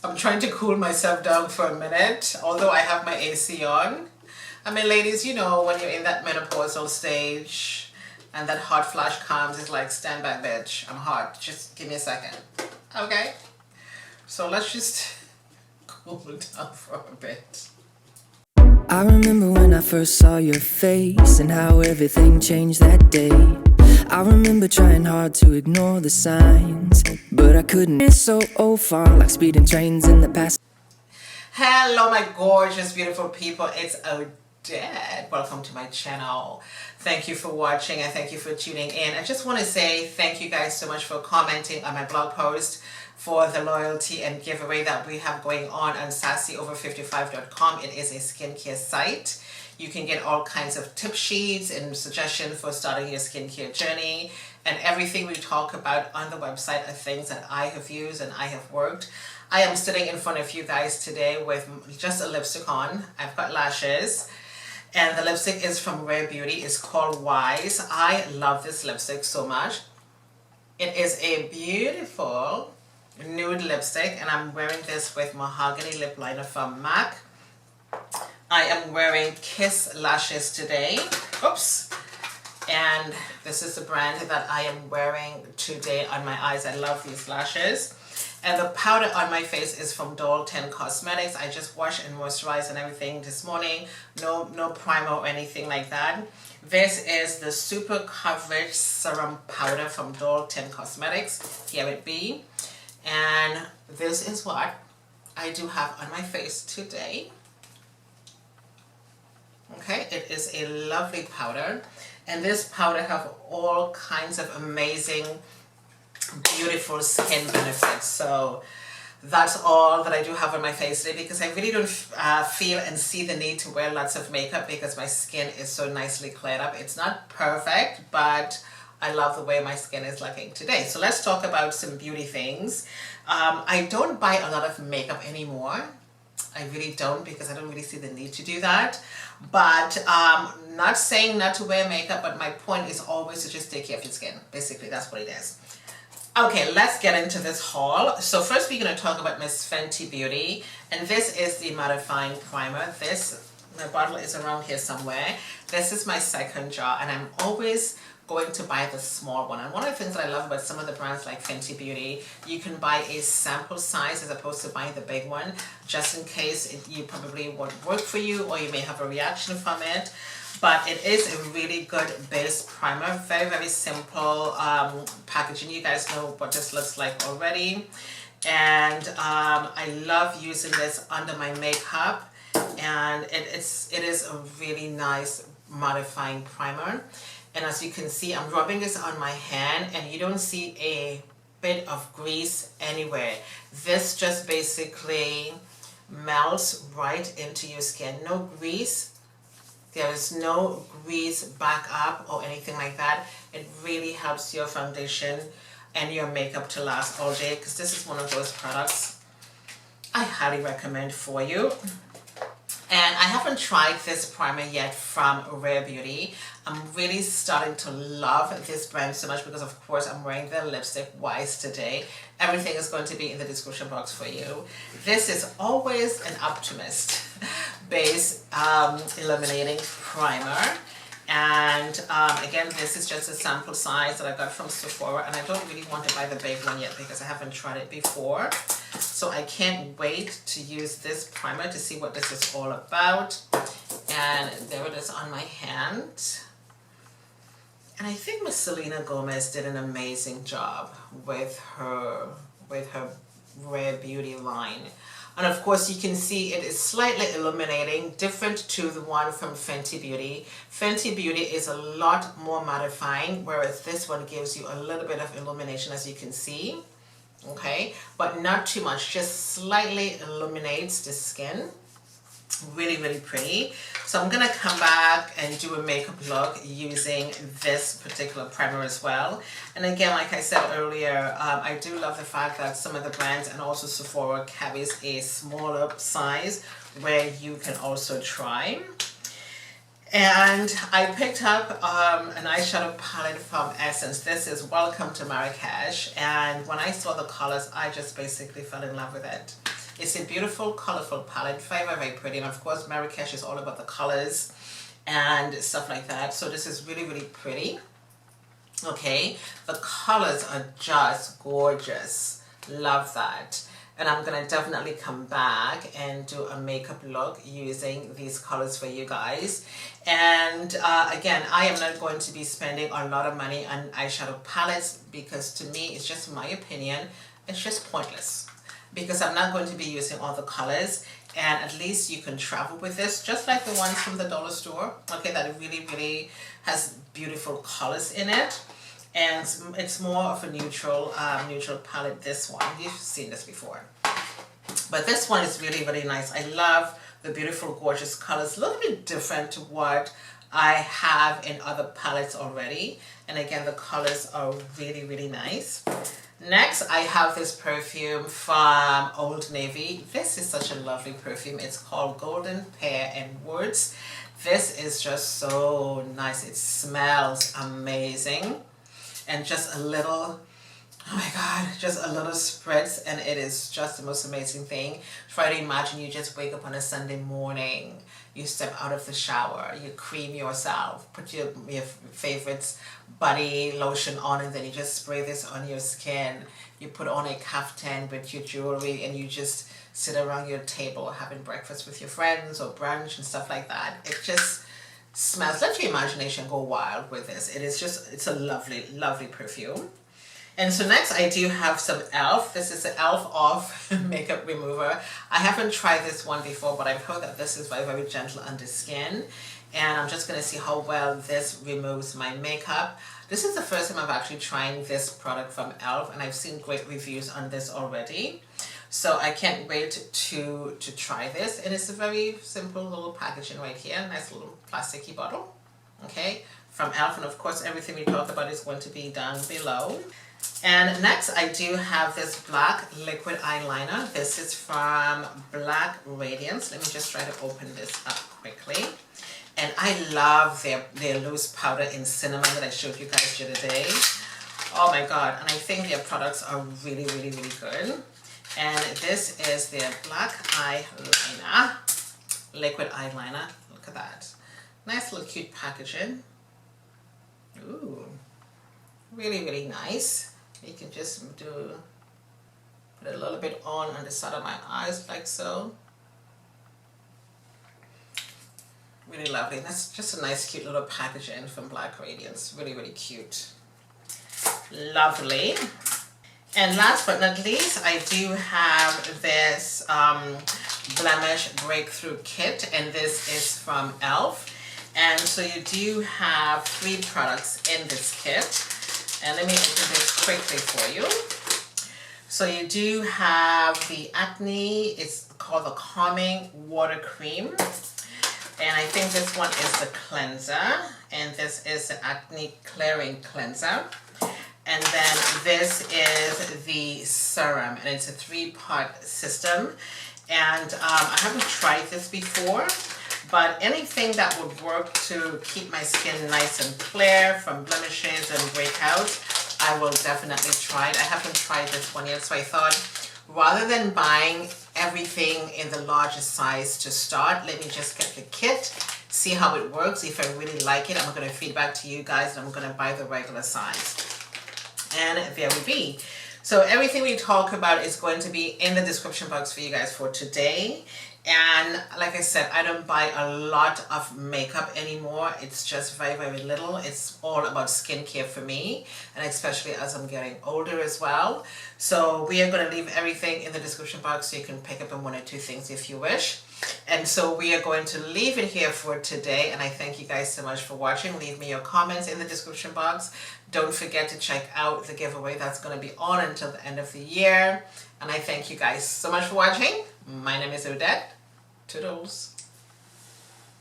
I'm trying to cool myself down for a minute, although I have my AC on. I mean, ladies, you know, when you're in that menopausal stage and that hot flash comes, it's like, stand back, bitch. I'm hot. Just give me a second. Okay? So let's just cool down for a bit. I remember when I first saw your face and how everything changed that day. I remember trying hard to ignore the signs, but I couldn't. It's so far, like speeding trains in the past. Hello, my gorgeous, beautiful people. It's Odette. Welcome to my channel. Thank you for watching and thank you for tuning in. I just want to say thank you guys so much for commenting on my blog post, for the loyalty and giveaway that we have going on sassiover55.com. It is a skincare site. You can get all kinds of tip sheets and suggestions for starting your skincare journey, and everything we talk about on the website are things that I have used and I have worked. I am sitting in front of you guys today with just a lipstick on. I've got lashes, and the lipstick is from Rare Beauty. It's called Wise. I love this lipstick so much. It is a beautiful nude lipstick, and I'm wearing this with Mahogany Lip Liner from MAC. I am wearing Kiss lashes today. Oops. And this is the brand that I am wearing today on my eyes. I love these lashes. And the powder on my face is from Doll 10 Cosmetics. I just washed and moisturized and everything this morning. No primer or anything like that. This is the Super Coverage Serum Powder from Doll 10 Cosmetics. Here it be. And this is what I do have on my face today. Okay, it is a lovely powder, and this powder have all kinds of amazing, beautiful skin benefits. So that's all that I do have on my face today, because I really don't feel and see the need to wear lots of makeup because my skin is so nicely cleared up. It's not perfect, but I love the way my skin is looking today. So let's talk about some beauty things. I don't buy a lot of makeup anymore. I really don't, because I don't really see the need to do that. But not saying not to wear makeup, but my point is always to just take care of your skin. Basically, that's what it is. Okay, let's get into this haul. So first we're going to talk about Miss Fenty Beauty. And this is the Mattifying Primer. My bottle is around here somewhere. This is my second jar, and I'm always going to buy the small one. And one of the things that I love about some of the brands like Fenty Beauty, you can buy a sample size as opposed to buying the big one, just in case you probably won't work for you or you may have a reaction from it. But it is a really good base primer. Very, very simple packaging. You guys know what this looks like already. And I love using this under my makeup. And it is a really nice mattifying primer. And as you can see, I'm rubbing this on my hand, and you don't see a bit of grease anywhere. This just basically melts right into your skin. No grease. There is no grease back up or anything like that. It really helps your foundation and your makeup to last all day, because this is one of those products I highly recommend for you. And I haven't tried this primer yet from Rare Beauty. I'm really starting to love this brand so much because, of course, I'm wearing the lipstick Wise today. Everything is going to be in the description box for you. This is always an Optimist base illuminating primer. And again, this is just a sample size that I got from Sephora, and I don't really want to buy the big one yet because I haven't tried it before. So I can't wait to use this primer to see what this is all about. And there it is on my hand. And I think Miss Selena Gomez did an amazing job with her Rare Beauty line. And of course you can see it is slightly illuminating, different to the one from Fenty Beauty. Fenty Beauty is a lot more mattifying, whereas this one gives you a little bit of illumination, as you can see. Okay, but not too much, just slightly illuminates the skin. Really, really pretty. So I'm gonna come back and do a makeup look using this particular primer as well. And again, like I said earlier, I do love the fact that some of the brands and also Sephora carries a smaller size where you can also try. And I picked up an eyeshadow palette from Essence. This is Welcome to Marrakesh. And when I saw the colors, I just basically fell in love with it. It's a beautiful, colorful palette, very, very pretty. And of course, Marrakesh is all about the colors and stuff like that. So this is really, really pretty. Okay, the colors are just gorgeous. Love that. And I'm gonna definitely come back and do a makeup look using these colors for you guys. And again, I am not going to be spending a lot of money on eyeshadow palettes because to me, it's just my opinion, it's just pointless because I'm not going to be using all the colors. And at least you can travel with this, just like the ones from the dollar store. Okay, that really, really has beautiful colors in it. And it's more of a neutral palette, this one. You've seen this before. But this one is really, really nice. I love the beautiful, gorgeous colors. A little bit different to what I have in other palettes already. And again, the colors are really, really nice. Next, I have this perfume from Old Navy. This is such a lovely perfume. It's called Golden Pear and Woods. This is just so nice. It smells amazing. And just a little, oh my God, just a little spritz and it is just the most amazing thing. Try to imagine you just wake up on a Sunday morning, you step out of the shower, you cream yourself, put your favorite body lotion on, and then you just spray this on your skin. You put on a kaftan with your jewelry and you just sit around your table having breakfast with your friends or brunch and stuff like that. It just smells, let your imagination go wild with this. It is just, it's a lovely, lovely perfume. And so next I do have some e.l.f. This is the e.l.f. Off Makeup Remover. I haven't tried this one before, but I've heard that this is very, very gentle on the skin. And I'm just going to see how well this removes my makeup. This is the first time I've actually tried this product from e.l.f. and I've seen great reviews on this already. So I can't wait to try this. And it's a very simple little packaging right here. Nice little plasticky bottle. Okay, from e.l.f. And of course everything we talked about is going to be down below. And next I do have this black liquid eyeliner. This is from Black Radiance. Let me just try to open this up quickly. And I love their loose powder in cinnamon that I showed you guys the other day. Oh my God, and I think their products are really, really, really good. And this is their black eyeliner, liquid eyeliner. Look at that. Nice little cute packaging. Ooh, really, really nice. You can just put a little bit on the side of my eyes like so. Really lovely. That's just a nice cute little packaging from Black Radiance. Really, really cute. Lovely. And last but not least, I do have this Blemish Breakthrough Kit, and this is from e.l.f. And so you do have 3 products in this kit. And let me open this quickly for you. So you do have the Acne, it's called the Calming Water Cream. And I think this one is the cleanser, and this is the Acne Clearing Cleanser. And then this is the serum, and it's a 3-part system. And I haven't tried this before, but anything that would work to keep my skin nice and clear from blemishes and breakouts, I will definitely try it. I haven't tried this one yet, so I thought rather than buying everything in the largest size to start, let me just get the kit, see how it works. If I really like it, I'm going to feed back to you guys, and I'm going to buy the regular size. And there we be. So everything we talk about is going to be in the description box for you guys for today. And like I said, I don't buy a lot of makeup anymore. It's just very, very little. It's all about skincare for me, and especially as I'm getting older as well. So we are going to leave everything in the description box so you can pick up on 1 or 2 things if you wish. And so we are going to leave it here for today, and I thank you guys so much for watching. Leave me your comments in the description box. Don't forget to check out the giveaway that's going to be on until the end of the year. And I thank you guys so much for watching. My name is Odette. Toodles.